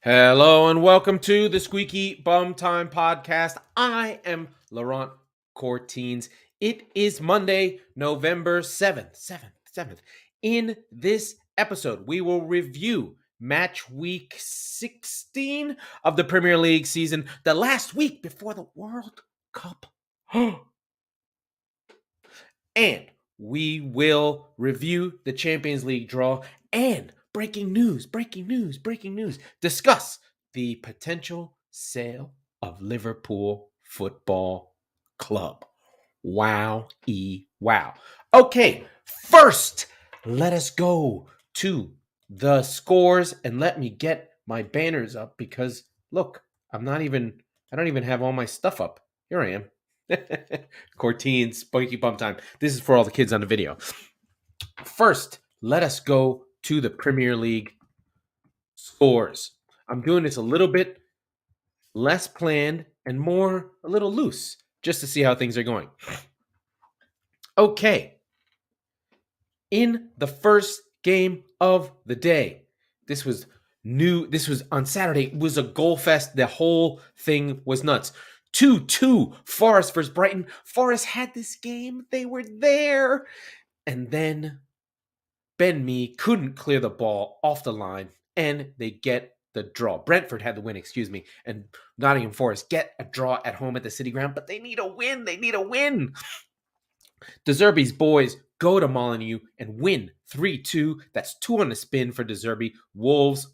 Hello and welcome to the Squeaky Bum Time Podcast. I am Laurent Cortines. It is Monday, November 7th. In this episode, we will review match week 16 of the Premier League season, the last week before the World Cup. And we will review the Champions League draw and breaking news. Discuss the potential sale of Liverpool Football Club. Wow. Okay, first, let us go to the scores and let me get my banners up because look, I don't even have all my stuff up. Here I am. Cortine, Squeaky Bum Time. This is for all the kids on the video. First, let us go to the Premier League scores. I'm doing this a little bit less planned and more a little loose just to see how things are going. Okay. In the first game of the day, this was on Saturday. It was a goal fest. The whole thing was nuts. 2-2 Forest versus Brighton. Forest had this game. They were there. And then Ben Mee couldn't clear the ball off the line, and they get the draw. Brentford had the win, and Nottingham Forest get a draw at home at the City Ground, but they need a win. De Zerbi's boys go to Molineux and win 3-2. That's 2 on the spin for De Zerbi. Wolves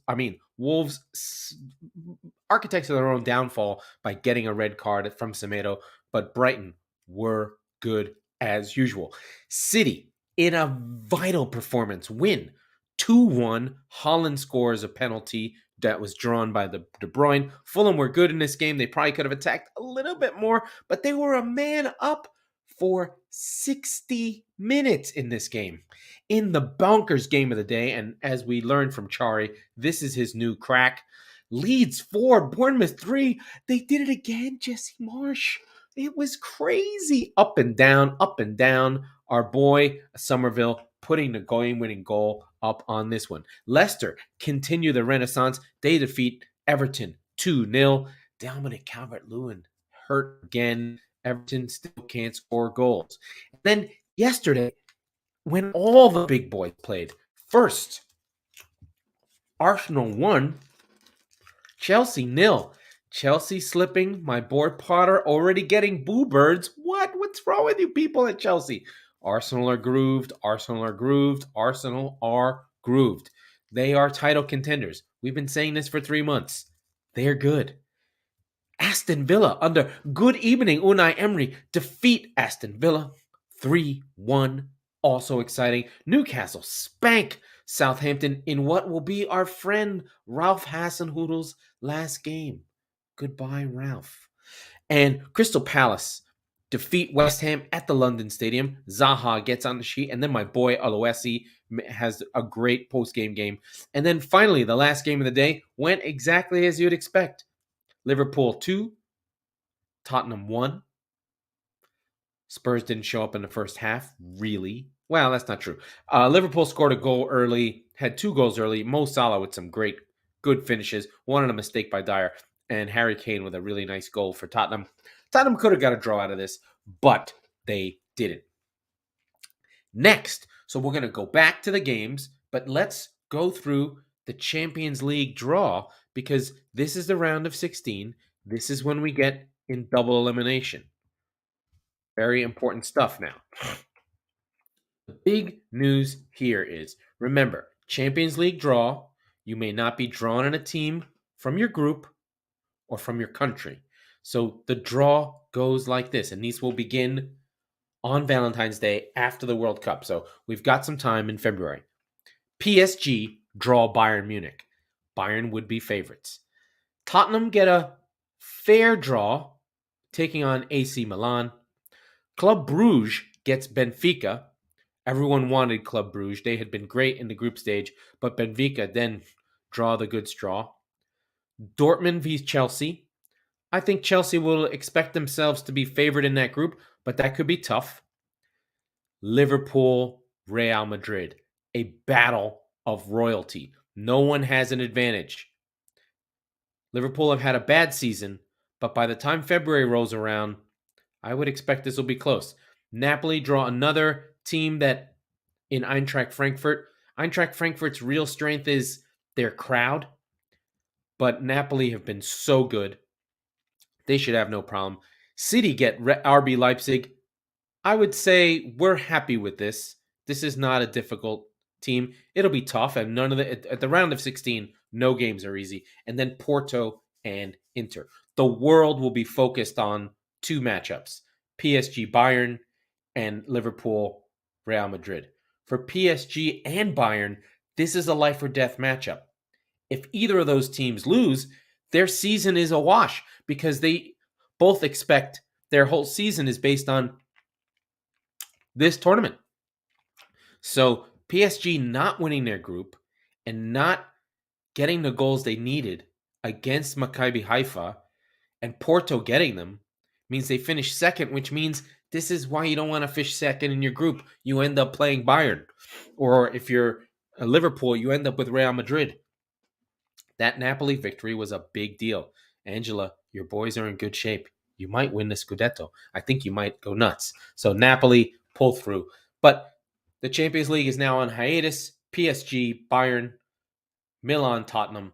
architects of their own downfall by getting a red card from Semedo, but Brighton were good as usual. City, in a vital performance, win 2-1. Holland scores a penalty that was drawn by De Bruyne. Fulham were good in this game. They probably could have attacked a little bit more, but they were a man up for 60 minutes in this game. In the bonkers game of the day, and as we learned from Chari, this is his new crack. Leeds 4, Bournemouth 3. They did it again, Jesse Marsh. It was crazy. Up and down. Our boy Somerville putting the game-winning goal up on this one. Leicester continue the renaissance. They defeat Everton 2-0. Dominic Calvert-Lewin hurt again. Everton still can't score goals. And then yesterday, when all the big boys played, first, Arsenal 1, Chelsea 0. Chelsea slipping. My boy Potter already getting boo birds. What's wrong with you people at Chelsea? Arsenal are grooved. They are title contenders. We've been saying this for 3 months. They're good. Aston Villa under good evening Unai Emery defeat Aston Villa 3-1. Also exciting. Newcastle spank Southampton in what will be our friend Ralph Hasenhutl's last game. Goodbye, Ralph. And Crystal Palace defeat West Ham at the London Stadium. Zaha gets on the sheet, and then my boy Aloisi has a great post-game game. And then finally, the last game of the day went exactly as you'd expect. Liverpool 2, Tottenham 1. Spurs didn't show up in the first half, really. Well, that's not true. Liverpool scored a goal early, had 2 goals early. Mo Salah with some good finishes. One on a mistake by Dyer, and Harry Kane with a really nice goal for Tottenham. Tottenham could have got a draw out of this, but they didn't. Next, so we're going to go back to the games, but let's go through the Champions League draw because this is the round of 16. This is when we get in double elimination. Very important stuff now. The big news here is, remember, Champions League draw, you may not be drawn in a team from your group or from your country. So the draw goes like this, and these will begin on Valentine's Day after the World Cup. So we've got some time in February. PSG draw Bayern Munich. Bayern would be favorites. Tottenham get a fair draw, taking on AC Milan. Club Brugge gets Benfica. Everyone wanted Club Brugge. They had been great in the group stage, but Benfica then draw the good straw. Dortmund vs Chelsea. I think Chelsea will expect themselves to be favored in that group, but that could be tough. Liverpool, Real Madrid. A battle of royalty. No one has an advantage. Liverpool have had a bad season, but by the time February rolls around, I would expect this will be close. Napoli draw another team that in Eintracht Frankfurt. Eintracht Frankfurt's real strength is their crowd, but Napoli have been so good. They should have no problem. City get RB Leipzig. I would say we're happy with this. This is not a difficult team. It'll be tough, and none of at the round of 16, no games are easy. And then Porto and Inter. The world will be focused on two matchups: PSG Bayern and Liverpool Real Madrid. For PSG and Bayern, this is a life or death matchup. If either of those teams lose, their season is a wash because they both expect their whole season is based on this tournament. So PSG not winning their group and not getting the goals they needed against Maccabi Haifa and Porto getting them means they finish second, which means this is why you don't want to finish second in your group. You end up playing Bayern. Or if you're a Liverpool, you end up with Real Madrid. That Napoli victory was a big deal. Angela, your boys are in good shape. You might win the Scudetto. I think you might go nuts. So Napoli, pull through. But the Champions League is now on hiatus. PSG, Bayern, Milan, Tottenham,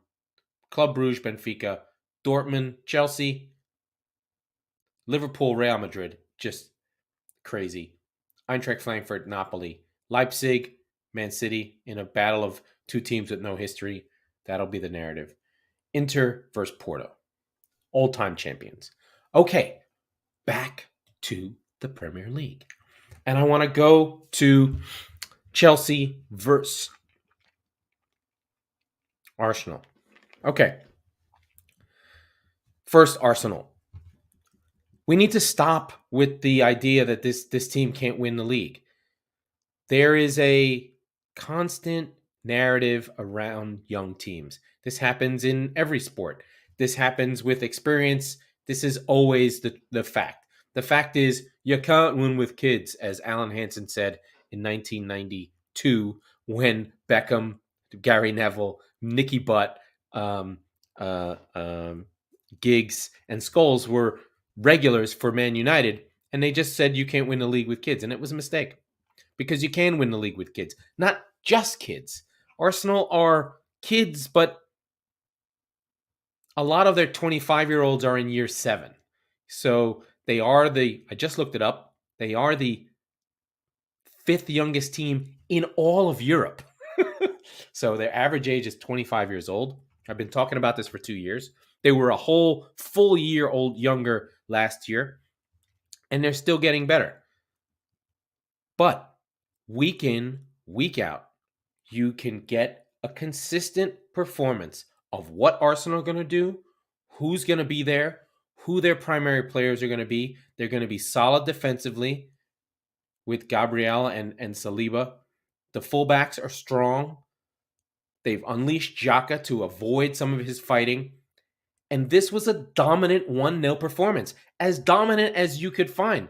Club Brugge, Benfica, Dortmund, Chelsea, Liverpool, Real Madrid. Just crazy. Eintracht Frankfurt, Napoli, Leipzig, Man City in a battle of two teams with no history. That'll be the narrative. Inter versus Porto. Old-time champions. Okay, back to the Premier League. And I want to go to Chelsea versus Arsenal. Okay. First, Arsenal. We need to stop with the idea that this team can't win the league. There is a constant narrative around young teams. This happens in every sport. This happens with experience. This is always the fact. The fact is, you can't win with kids, as Alan Hansen said in 1992 when Beckham, Gary Neville, Nicky Butt, Giggs, and Scholes were regulars for Man United, and they just said you can't win the league with kids, and it was a mistake because you can win the league with kids, not just kids. Arsenal are kids, but a lot of their 25-year-olds are in year 7. So they are I just looked it up, they are the 5th youngest team in all of Europe. So their average age is 25 years old. I've been talking about this for 2 years. They were a whole full year old younger last year, and they're still getting better. But week in, week out, you can get a consistent performance of what Arsenal are going to do, who's going to be there, who their primary players are going to be. They're going to be solid defensively with Gabriel and Saliba. The fullbacks are strong. They've unleashed Xhaka to avoid some of his fighting. And this was a dominant 1-0 performance, as dominant as you could find.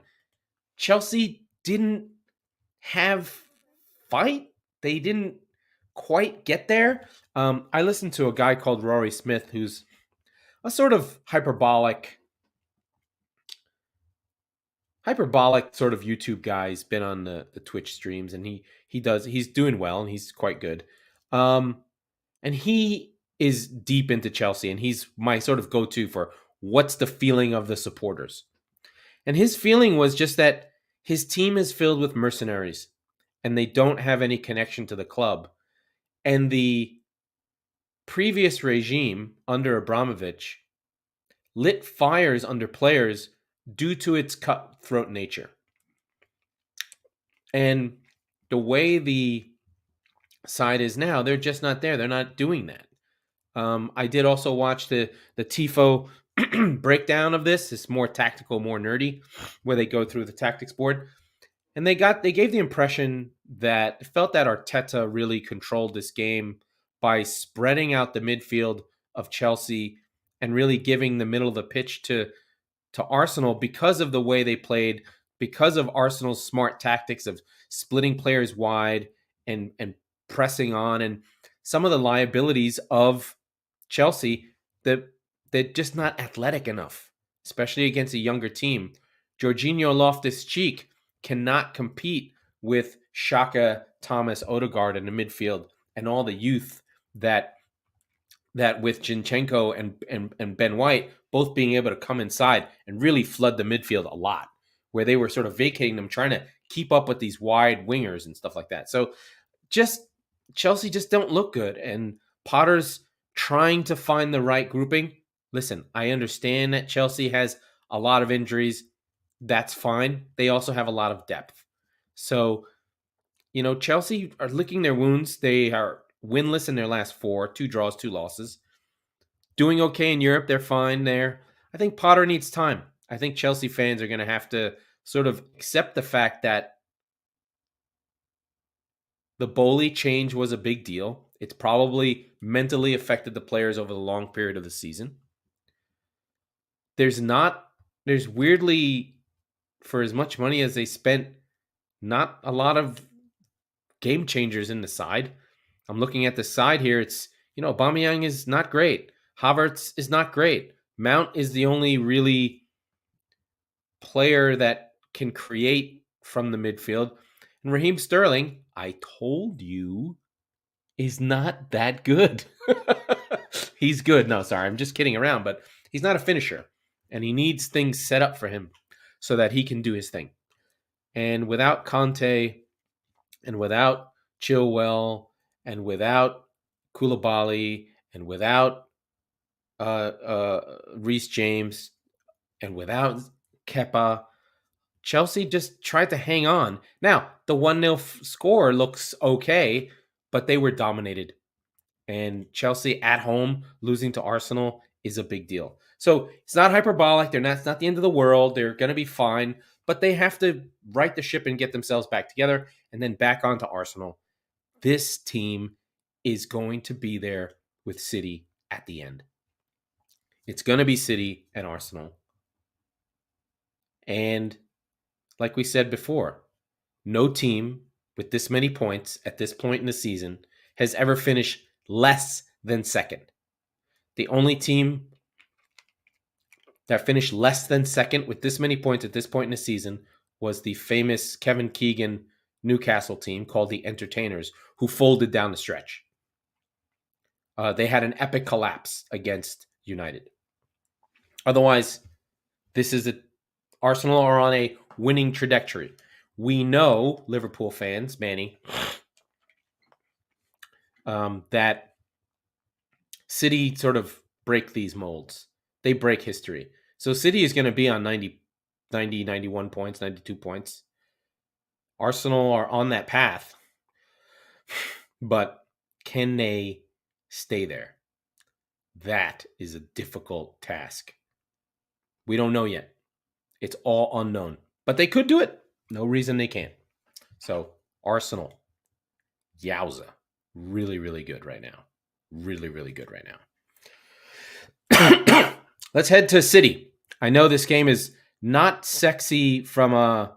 Chelsea didn't have fight. They didn't quite get there. I listened to a guy called Rory Smith, who's a sort of hyperbolic sort of YouTube guy. He's been on the Twitch streams, and he's doing well, and he's quite good. And he is deep into Chelsea, and he's my sort of go-to for what's the feeling of the supporters. And his feeling was just that his team is filled with mercenaries, and they don't have any connection to the club. And the previous regime under Abramovich lit fires under players due to its cutthroat nature. And the way the side is now, they're just not there. They're not doing that. I did also watch the TIFO breakdown of this. It's more tactical, more nerdy, where they go through the tactics board. And they gave the impression that it felt that Arteta really controlled this game by spreading out the midfield of Chelsea and really giving the middle of the pitch to Arsenal because of the way they played, because of Arsenal's smart tactics of splitting players wide and pressing on, and some of the liabilities of Chelsea. The they're just not athletic enough, especially against a younger team. Jorginho Loftus-Cheek cannot compete with Xhaka, Thomas, Odegaard in the midfield and all the youth that with Zinchenko and Ben White both being able to come inside and really flood the midfield a lot, where they were sort of vacating them, trying to keep up with these wide wingers and stuff like that. So just Chelsea just don't look good, and Potter's trying to find the right grouping. Listen, I understand that Chelsea has a lot of injuries. That's fine. They also have a lot of depth. So, Chelsea are licking their wounds. They are winless in their last 4, 2 draws, 2 losses. Doing okay in Europe. They're fine there. I think Potter needs time. I think Chelsea fans are going to have to sort of accept the fact that the Bowley change was a big deal. It's probably mentally affected the players over the long period of the season. There's weirdly, for as much money as they spent, not a lot of game changers in the side. I'm looking at the side here. It's, Aubameyang is not great. Havertz is not great. Mount is the only really player that can create from the midfield. And Raheem Sterling, I told you, is not that good. He's good. No, sorry, I'm just kidding around, but he's not a finisher. And he needs things set up for him so that he can do his thing. And without Conte and without Chilwell and without Koulibaly and without Reece James and without Kepa, Chelsea just tried to hang on. Now, the 1-0 score looks okay, but they were dominated. And Chelsea at home losing to Arsenal is a big deal. So it's not hyperbolic. It's not the end of the world. They're going to be fine. But they have to right the ship and get themselves back together and then back onto Arsenal. This team is going to be there with City at the end. It's going to be City and Arsenal. And like we said before, no team with this many points at this point in the season has ever finished less than second. The only team that finished less than second with this many points at this point in the season was the famous Kevin Keegan Newcastle team called the Entertainers, who folded down the stretch. They had an epic collapse against United. Otherwise, Arsenal are on a winning trajectory. We know, Liverpool fans, Manny, that City sort of break these molds. They break history. So City is going to be on 90, 91 points, 92 points. Arsenal are on that path. But can they stay there? That is a difficult task. We don't know yet. It's all unknown. But they could do it. No reason they can't. So, Arsenal, yowza. Really, really good right now. Really, really good right now. Let's head to City. I know this game is not sexy from a,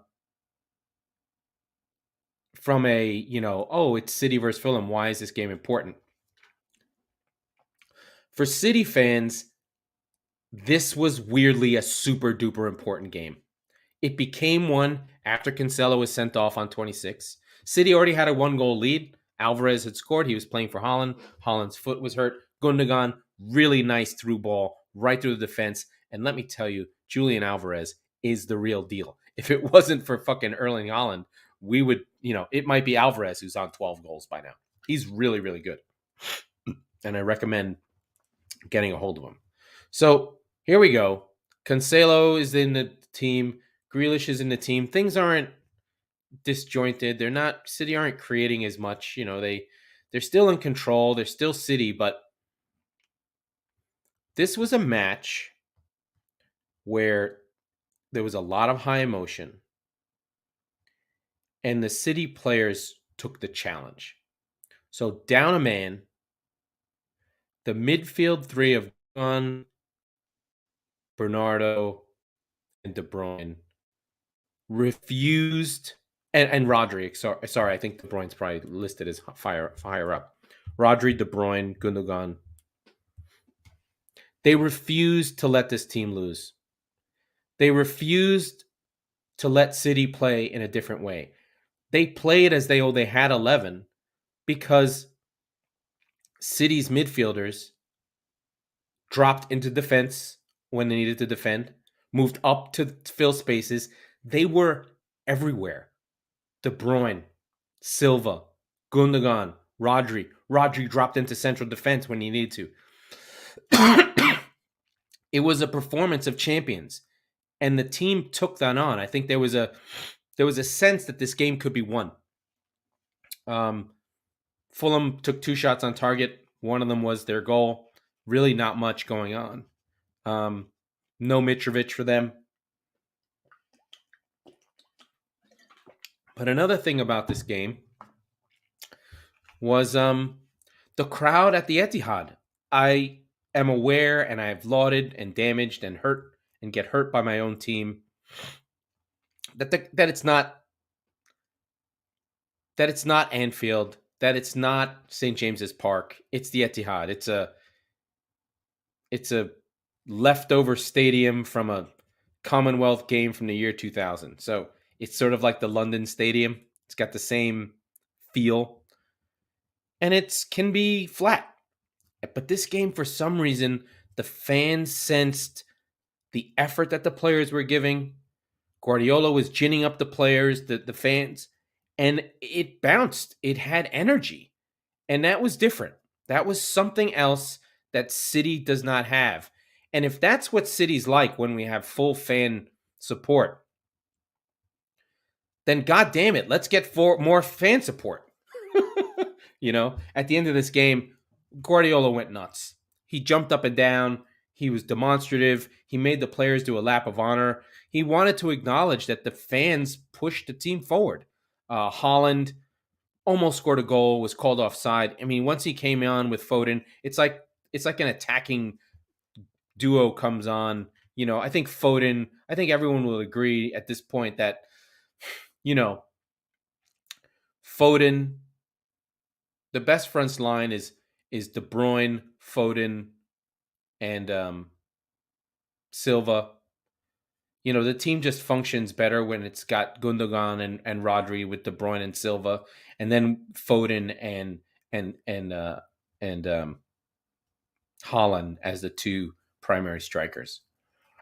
it's City versus Fulham. Why is this game important? For City fans, this was weirdly a super duper important game. It became one after Cancelo was sent off on 26. City already had a 1-goal lead. Alvarez had scored. He was playing for Holland. Holland's foot was hurt. Gundogan, really nice through ball right through the defense. And let me tell you, Julian Alvarez is the real deal. If it wasn't for fucking Erling Haaland, we would, it might be Alvarez who's on 12 goals by now. He's really, really good. And I recommend getting a hold of him. So here we go. Cancelo is in the team. Grealish is in the team. Things aren't disjointed. City aren't creating as much. They're still in control. They're still City, but this was a match where there was a lot of high emotion, and the City players took the challenge. So down a man, the midfield three of Bernardo, and De Bruyne refused, and Rodri. Sorry, I think De Bruyne's probably listed as higher up. Rodri, De Bruyne, Gundogan. They refused to let this team lose. They refused to let City play in a different way. They played as though they had 11 because City's midfielders dropped into defense when they needed to defend, moved up to fill spaces. They were everywhere. De Bruyne, Silva, Gundogan, Rodri. Rodri dropped into central defense when he needed to. It was a performance of champions, and the team took that on. I think there was a sense that this game could be won. Fulham took 2 shots on target. One of them was their goal. Really not much going on. No Mitrovic for them. But another thing about this game was the crowd at the Etihad. I am aware, and I have lauded and damaged and hurt and get hurt by my own team, that it's not Anfield, that it's not St. James's Park. It's the Etihad. It's a leftover stadium from a Commonwealth game from the year 2000. So it's sort of like the London Stadium. It's got the same feel, and it can be flat. But this game, for some reason, the fans sensed the effort that the players were giving. Guardiola was ginning up the players, the fans, and it bounced. It had energy, and that was different. That was something else that City does not have. And if that's what City's like when we have full fan support, then God damn it, let's get more fan support. At the end of this game, Guardiola went nuts. He jumped up and down. He was demonstrative. He made the players do a lap of honor. He wanted to acknowledge that the fans pushed the team forward. Haaland almost scored a goal, was called offside. I mean, once he came on with Foden, it's like an attacking duo comes on. I think everyone will agree at this point that, Foden, the best front line is De Bruyne, Foden, and Silva. The team just functions better when it's got Gundogan and Rodri with De Bruyne and Silva, and then Foden and Haaland as the 2 primary strikers.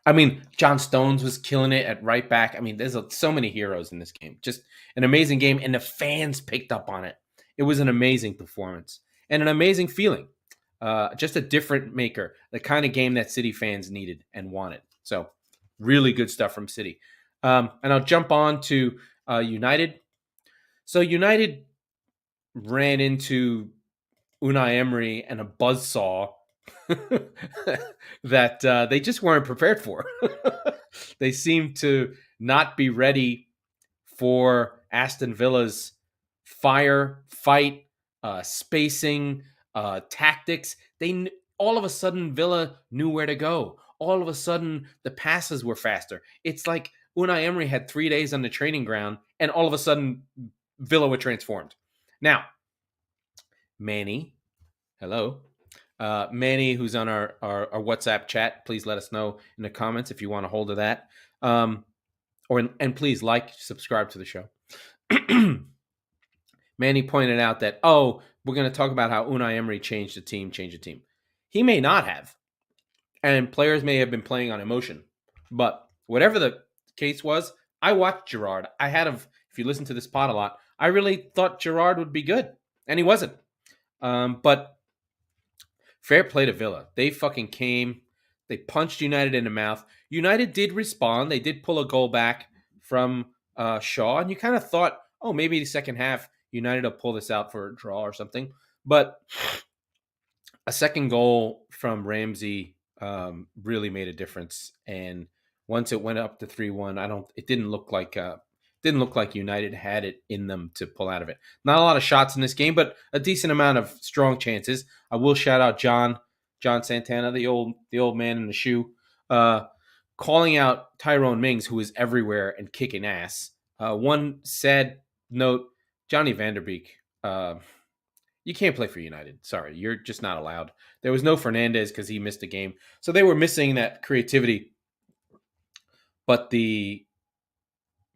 I mean, John Stones was killing it at right back. I mean, there's so many heroes in this game. Just an amazing game, and the fans picked up on it. It was an amazing performance and an amazing feeling. Just a different maker, the kind of game that City fans needed and wanted. So really good stuff from City. And I'll jump on to United. So United ran into Unai Emery and a buzzsaw that they just weren't prepared for. They seemed to not be ready for Aston Villa's fire, fight, spacing, tactics. All of a sudden, Villa knew where to go. All of a sudden, the passes were faster. It's like Unai Emery had 3 days on the training ground, and all of a sudden, Villa were transformed. Now, Manny, hello. Manny, who's on our WhatsApp chat, please let us know in the comments if you want a hold of that. And please subscribe to the show. Manny pointed out that, we're going to talk about how Unai Emery changed the team. He may not have. And players may have been playing on emotion. But whatever the case was, I watched Gerrard. If you listen to this pod a lot, I really thought Gerrard would be good. And he wasn't. But fair play to Villa. They fucking came. They punched United in the mouth. United did respond. They did pull a goal back from Shaw. And you kind of thought, maybe the second half, United will pull this out for a draw or something. But a second goal from Ramsey really made a difference. And once it went up to 3-1, it didn't look like United had it in them to pull out of it. Not a lot of shots in this game, but a decent amount of strong chances. I will shout out John Santana, the old man in the shoe, calling out Tyrone Mings, who is everywhere and kicking ass. One sad note: Johnny Van Der Beek. You can't play for United. Sorry, you're just not allowed. There was no Fernandez because he missed a game, so they were missing that creativity. But the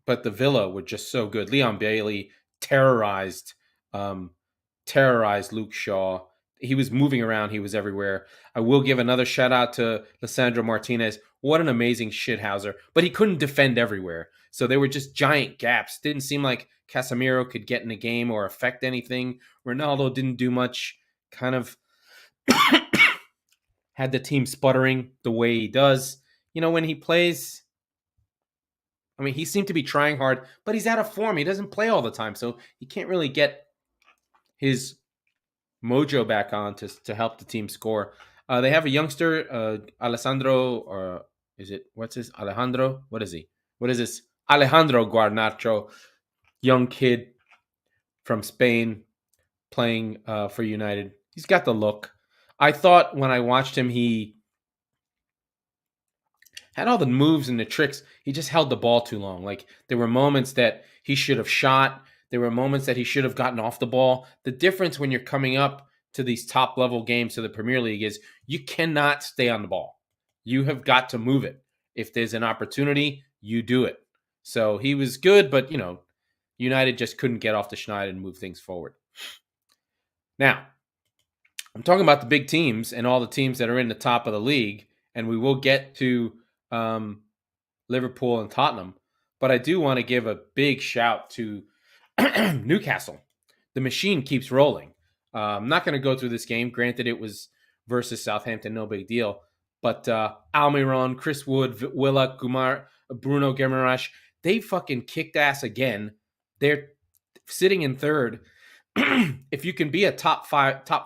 Villa were just so good. Leon Bailey terrorized um, terrorized Luke Shaw. He was moving around. He was everywhere. I will give another shout out to Lissandro Martinez. What an amazing shithouser. But he couldn't defend everywhere. So there were just giant gaps. Didn't seem like Casemiro could get in a game or affect anything. Ronaldo didn't do much. Kind of had the team sputtering the way he does. When he plays, I mean, he seemed to be trying hard, but he's out of form. He doesn't play all the time, so he can't really get his mojo back on to help the team score. They have a youngster, Alessandro, or what's his Alejandro? What is he? What is this? Alejandro Garnacho, young kid from Spain playing for United. He's got the look. I thought when I watched him, he had all the moves and the tricks. He just held the ball too long. Like, there were moments that he should have shot. There were moments that he should have gotten off the ball. The difference when you're coming up to these top level games to the Premier League is you cannot stay on the ball. You have got to move it. If there's an opportunity, you do it. So he was good, but United just couldn't get off the schneid and move things forward. Now, I'm talking about the big teams and all the teams that are in the top of the league, and we will get to Liverpool and Tottenham. But I do want to give a big shout to Newcastle. The machine keeps rolling. I'm not going to go through this game. Granted, it was versus Southampton, no big deal. But Almiron, Chris Wood, Vila, Kumar, Bruno Guimaraes, they fucking kicked ass again. They're sitting in third. If you can be a top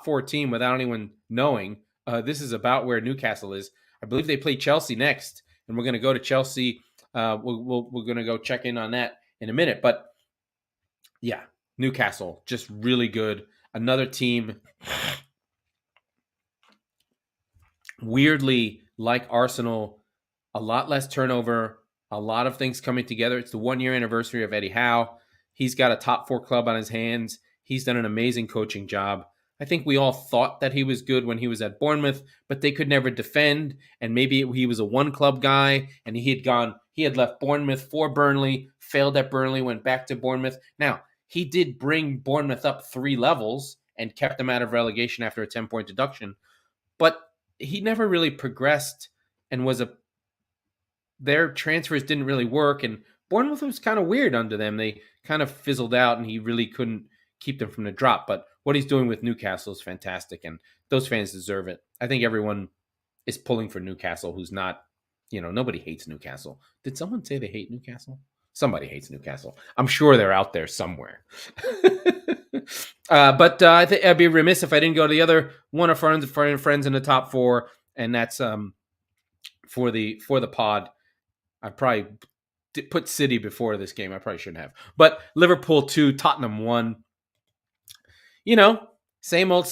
four team without anyone knowing, this is about where Newcastle is. I believe they play Chelsea next, and we're going to go to Chelsea. We're going to go check in on that in a minute. But yeah, Newcastle, just really good. Another team, weirdly, like Arsenal, a lot less turnover, a lot of things coming together. It's the 1-year anniversary of Eddie Howe. He's got a top 4 club on his hands. He's done an amazing coaching job. I think we all thought that he was good when he was at Bournemouth, but they could never defend. And maybe he was a one-club guy, and he had left Bournemouth for Burnley, failed at Burnley, went back to Bournemouth. Now, he did bring Bournemouth up 3 levels and kept them out of relegation after a 10-point deduction, but he never really progressed and their transfers didn't really work, and Bournemouth was kind of weird under them. They kind of fizzled out, and he really couldn't keep them from the drop. But what he's doing with Newcastle is fantastic, and those fans deserve it. I think everyone is pulling for Newcastle who's not, nobody hates Newcastle. Did someone say they hate Newcastle? Somebody hates Newcastle. I'm sure they're out there somewhere. But I think I'd be remiss if I didn't go to the other one of our friends in the top 4, and that's for the pod. I probably put City before this game. I probably shouldn't have. But Liverpool 2, Tottenham 1. Same old.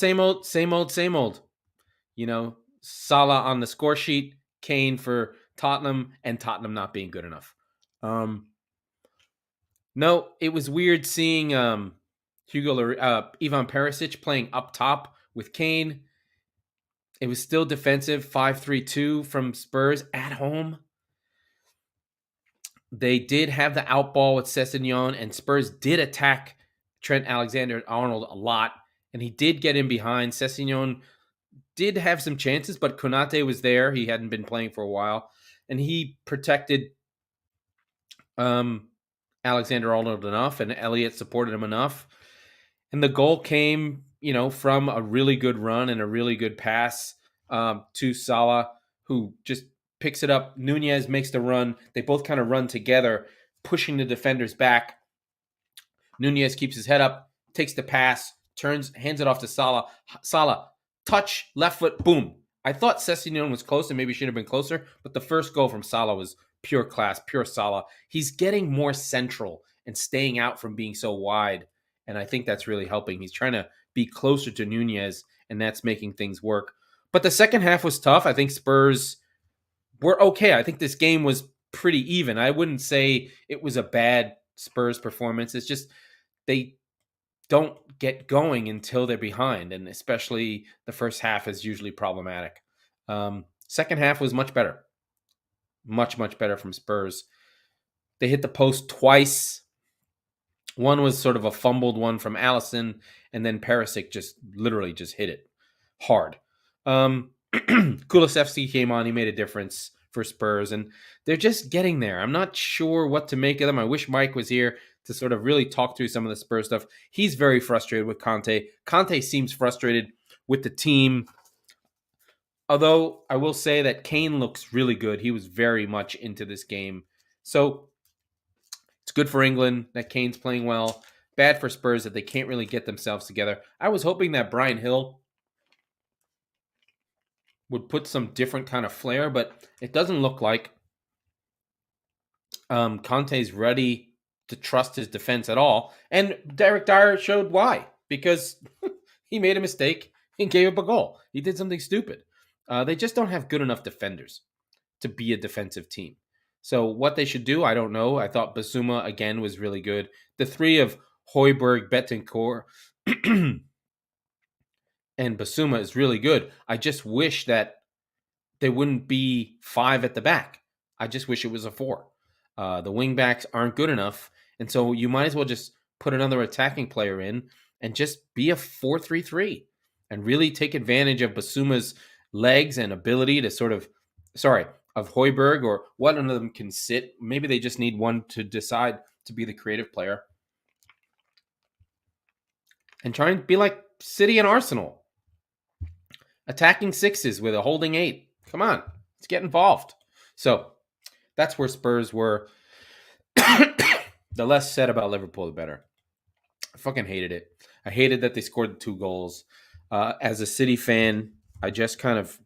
Salah on the score sheet, Kane for Tottenham, and Tottenham not being good enough. No, it was weird seeing Ivan Perisic playing up top with Kane. It was still defensive, 5-3-2 from Spurs at home. They did have the outball with Sessegnon, and Spurs did attack Trent Alexander-Arnold a lot, and he did get in behind. Sessegnon did have some chances, but Konate was there. He hadn't been playing for a while, and he protected Alexander-Arnold enough, and Elliott supported him enough. And the goal came, from a really good run and a really good pass to Salah, who just picks it up. Nunez makes the run. They both kind of run together, pushing the defenders back. Nunez keeps his head up, takes the pass, hands it off to Salah. Salah, touch, left foot, boom. I thought Sessegnon was close and maybe should have been closer, but the first goal from Salah was pure class, pure Salah. He's getting more central and staying out from being so wide, and I think that's really helping. He's trying to be closer to Nunez, and that's making things work. But the second half was tough. I think Spurs were okay. I think this game was pretty even. I wouldn't say it was a bad Spurs performance. It's just they don't get going until they're behind, and especially the first half is usually problematic. Second half was much better. Much, much better from Spurs. They hit the post twice. One was sort of a fumbled one from Allison, and then Perisic just literally just hit it hard. Kulusevski came on. He made a difference for Spurs, and they're just getting there. I'm not sure what to make of them. I wish Mike was here to sort of really talk through some of the Spurs stuff. He's very frustrated with Conte. Conte seems frustrated with the team. Although I will say that Kane looks really good. He was very much into this game. So it's good for England that Kane's playing well. Bad for Spurs that they can't really get themselves together. I was hoping that Bryan Hill would put some different kind of flair, but it doesn't look like Conte's ready to trust his defense at all. And Derek Dyer showed why. Because he made a mistake and gave up a goal. He did something stupid. They just don't have good enough defenders to be a defensive team. So what they should do, I don't know. I thought Basuma, again, was really good. The three of Højbjerg, Betancourt, and Basuma is really good. I just wish that there wouldn't be five at the back. I just wish it was a four. The wing backs aren't good enough, and so you might as well just put another attacking player in and just be a 4-3-3 and really take advantage of Basuma's legs and ability to sort of, of Højbjerg, or one of them can sit. Maybe they just need one to decide to be the creative player. And try and be like City and Arsenal. Attacking sixes with a holding eight. Come on, let's get involved. So that's where Spurs were. The less said about Liverpool, the better. I fucking hated it. I hated that they scored the 2 goals. As a City fan, I just kind of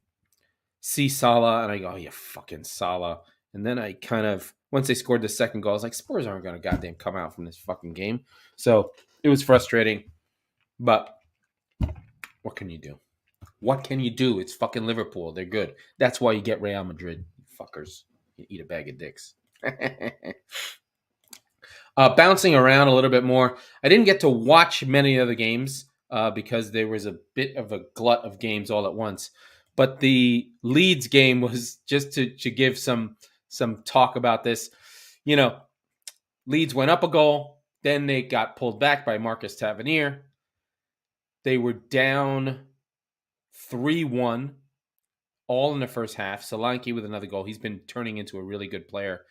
see Salah and I go, oh, you fucking Salah. And then I kind of, once they scored the second goal, I was like, Spurs aren't going to goddamn come out from this fucking game. So it was frustrating. But what can you do? What can you do? It's fucking Liverpool. They're good. That's why you get Real Madrid, you fuckers. You eat a bag of dicks. Bouncing around a little bit more. I didn't get to watch many other games because there was a bit of a glut of games all at once. But the Leeds game was just to give some talk about this. You know, Leeds went up a goal. Then they got pulled back by Marcus Tavernier. They were down 3-1 all in the first half. Solanke with another goal. He's been turning into a really good player.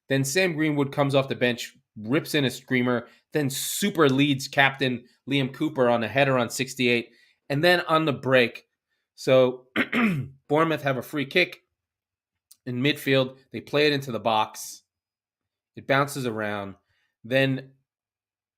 Then Sam Greenwood comes off the bench, rips in a screamer. Then super Leeds captain Liam Cooper on a header on 68. And then on the break, so Bournemouth have a free kick in midfield. They play it into the box. It bounces around. Then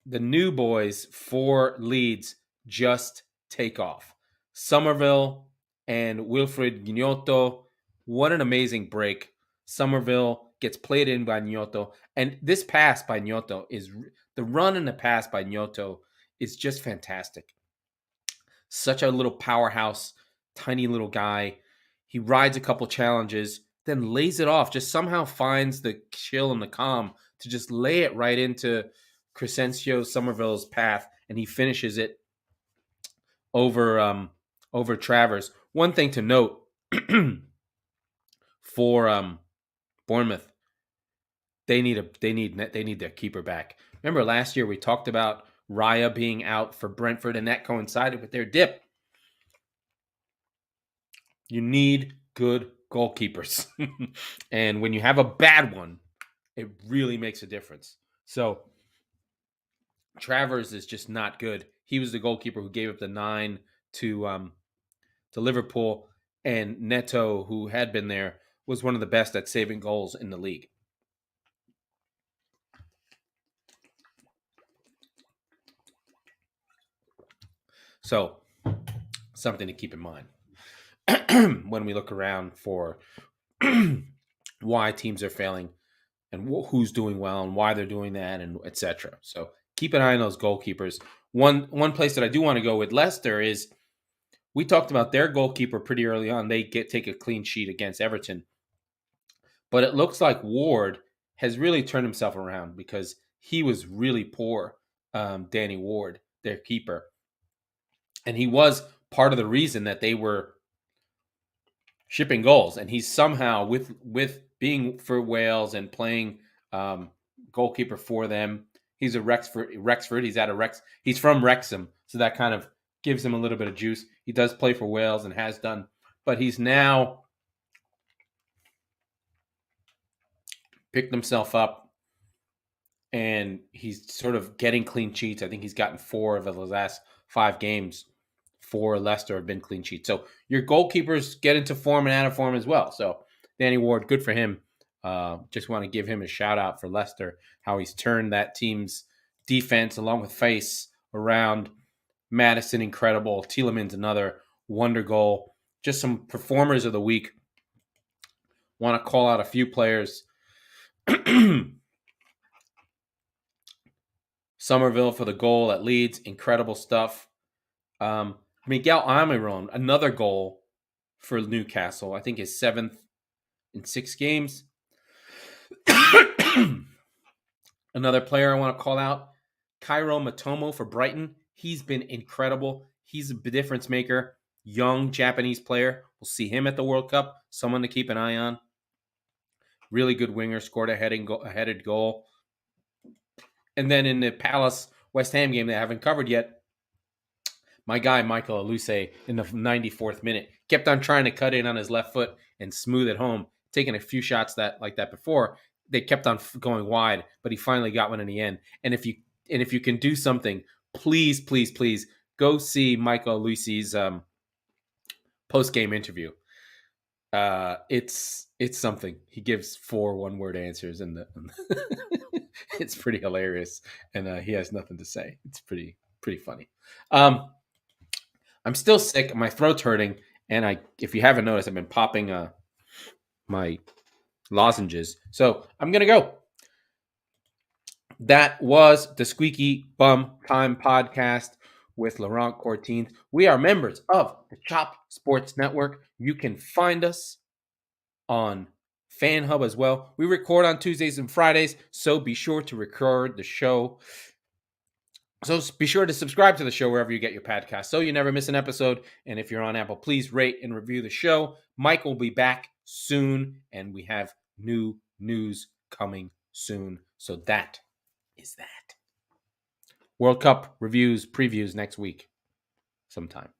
the new boys for Leeds just take off. Somerville and Wilfred Gnotto. What an amazing break. Somerville gets played in by Gnotto. And this pass by Gnotto is, the run and the pass by Gnotto is just fantastic. Such a little powerhouse, tiny little guy. He rides a couple challenges, then lays it off, just somehow finds the chill and the calm to just lay it right into Crescencio Somerville's path, and he finishes it over Travers. One thing to note for Bournemouth, they need their keeper back. Remember last year we talked about Raya being out for Brentford, and that coincided with their dip. You need good goalkeepers. And when you have a bad one, it really makes a difference. So Travers is just not good. He was the goalkeeper who gave up the 9 to Liverpool, and Neto, who had been there, was one of the best at saving goals in the league. So something to keep in mind when we look around for why teams are failing and who's doing well and why they're doing that, and etc. So keep an eye on those goalkeepers. One place that I do want to go with Leicester is, we talked about their goalkeeper pretty early on. They take a clean sheet against Everton. But it looks like Ward has really turned himself around, because he was really poor, Danny Ward, their keeper. And he was part of the reason that they were shipping goals. And he's somehow, with being for Wales and playing goalkeeper for them, he's a Rexford. He's from Wrexham, so that kind of gives him a little bit of juice. He does play for Wales and has done, but he's now picked himself up, and he's sort of getting clean sheets. I think he's gotten 4 of the last 5 games for Leicester have been clean sheets. So your goalkeepers get into form and out of form as well. So Danny Ward, good for him. Just want to give him a shout out for Leicester, how he's turned that team's defense along with Face around. Madison, incredible. Tielemans, another wonder goal. Just some performers of the week. Want to call out a few players. Somerville for the goal at Leeds, incredible stuff. Miguel Almiron, another goal for Newcastle. I think his 7th in 6 games. Another player I want to call out, Cairo Matomo for Brighton. He's been incredible. He's a difference maker. Young Japanese player. We'll see him at the World Cup. Someone to keep an eye on. Really good winger. Scored a headed goal. And then in the Palace West Ham game that I haven't covered yet, my guy Michael Olise in the 94th minute kept on trying to cut in on his left foot and smooth it home, taking a few shots like that before. They kept on going wide, but he finally got one in the end. And if you can do something, please go see Michael Oluse's post-game interview. It's something. He gives 4 one-word answers, and it's pretty hilarious. And he has nothing to say. It's pretty funny. I'm still sick. My throat's hurting, and if you haven't noticed, I've been popping my lozenges. So I'm gonna go. That was the Squeaky Bum Time podcast with Laurent Courtine. We are members of the Chop Sports Network. You can find us on FanHub as well. We record on Tuesdays and Fridays, so be sure to record the show. So be sure to subscribe to the show wherever you get your podcast so you never miss an episode. And if you're on Apple, please rate and review the show. Mike will be back soon, and we have new news coming soon. So that is that. World Cup reviews, previews next week sometime.